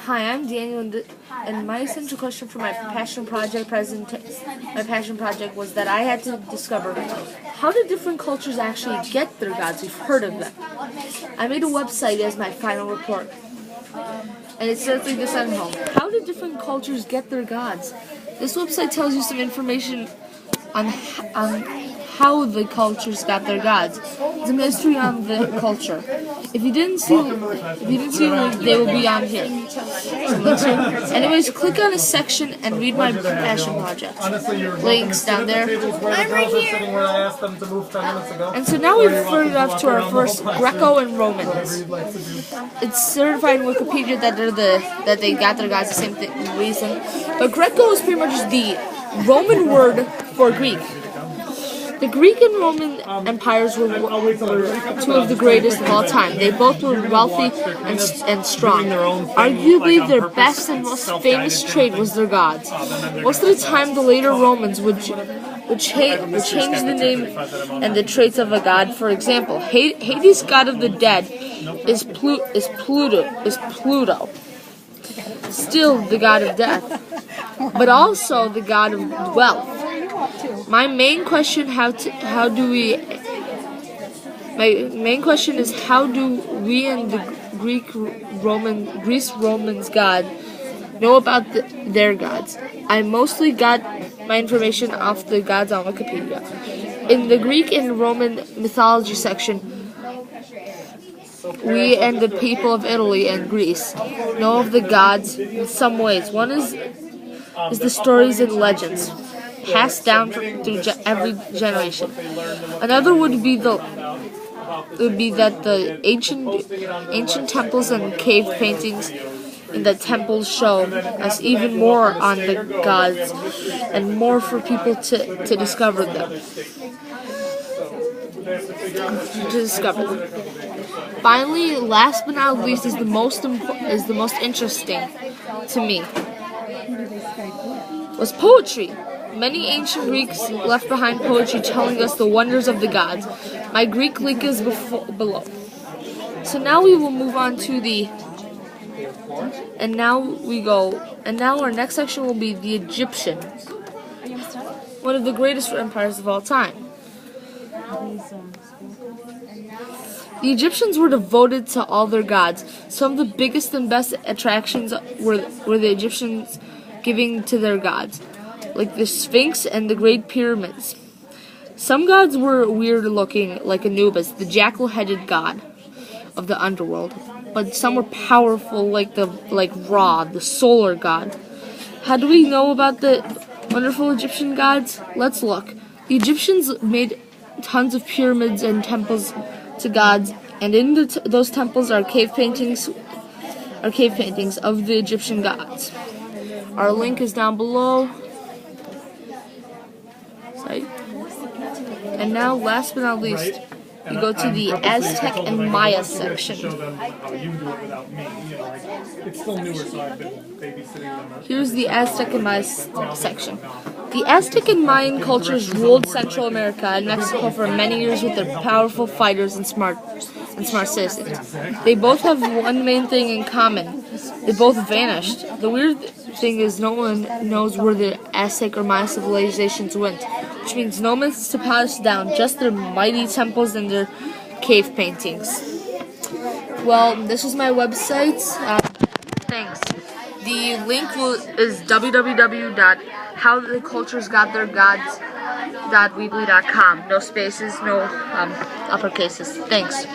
Hi, I'm Daniel, and my essential question for my passion project was that I had to discover how do different cultures actually get their gods. We've heard of them. I made a website as my final report, and it says like this at home: how do different cultures get their gods? This website tells you some information on how the cultures got their gods. It's a mystery on the culture. If you didn't see them, they will be on here. Anyways, click on a section and read my passion project. Links down there. I'm right here. And so now we've referred off to our first Greco and Romans. It's certified in Wikipedia that they got their gods the same reason. But Greco is pretty much the Roman word for Greek. The Greek and Roman empires were two of the greatest of all time. They both were wealthy and strong. Arguably, their best and most famous trait was their gods. Most of the time, the later Romans would change the name and the traits of a god. For example, Hades, god of the dead, is Pluto. Still the god of death, but also the god of wealth. My main question is how do we and the Greece Romans god know about their gods? I mostly got my information off the gods on Wikipedia. In the Greek and Roman mythology section, we and the people of Italy and Greece know of the gods in some ways. One is the stories and legends passed down through every generation. Another would be that the ancient temples and cave paintings in the temples show us even more on the gods and more for people to discover them. Finally, last but not least, is the most interesting to me was poetry. Many ancient Greeks left behind poetry telling us the wonders of the gods. My Greek link is below. So now we will move on to and now our next section will be the Egyptian, one of the greatest empires of all time. The Egyptians were devoted to all their gods. Some of the biggest and best attractions were the Egyptians giving to their gods, like the Sphinx and the Great Pyramids. Some gods were weird looking, like Anubis, the jackal-headed god of the underworld, but some were powerful, like Ra, the solar god. How do we know about the wonderful Egyptian gods? Let's look. The Egyptians made tons of pyramids and temples to gods, and in those temples are cave paintings of the Egyptian gods. Our link is down below. And now, last but not least, we go to the Aztec and Maya section. Here's the Aztec and Maya section. The Aztec and Mayan cultures ruled Central America and Mexico for many years with their powerful fighters and smart citizens. They both have one main thing in common. They both vanished. The weird thing is no one knows where the Aztec or Maya civilizations went, which means no myths to pass down, just their mighty temples and their cave paintings. Well, this is my website. Thanks. The link is www.howtheculturesgottheirgods.weebly.com. No spaces, no uppercases. Thanks.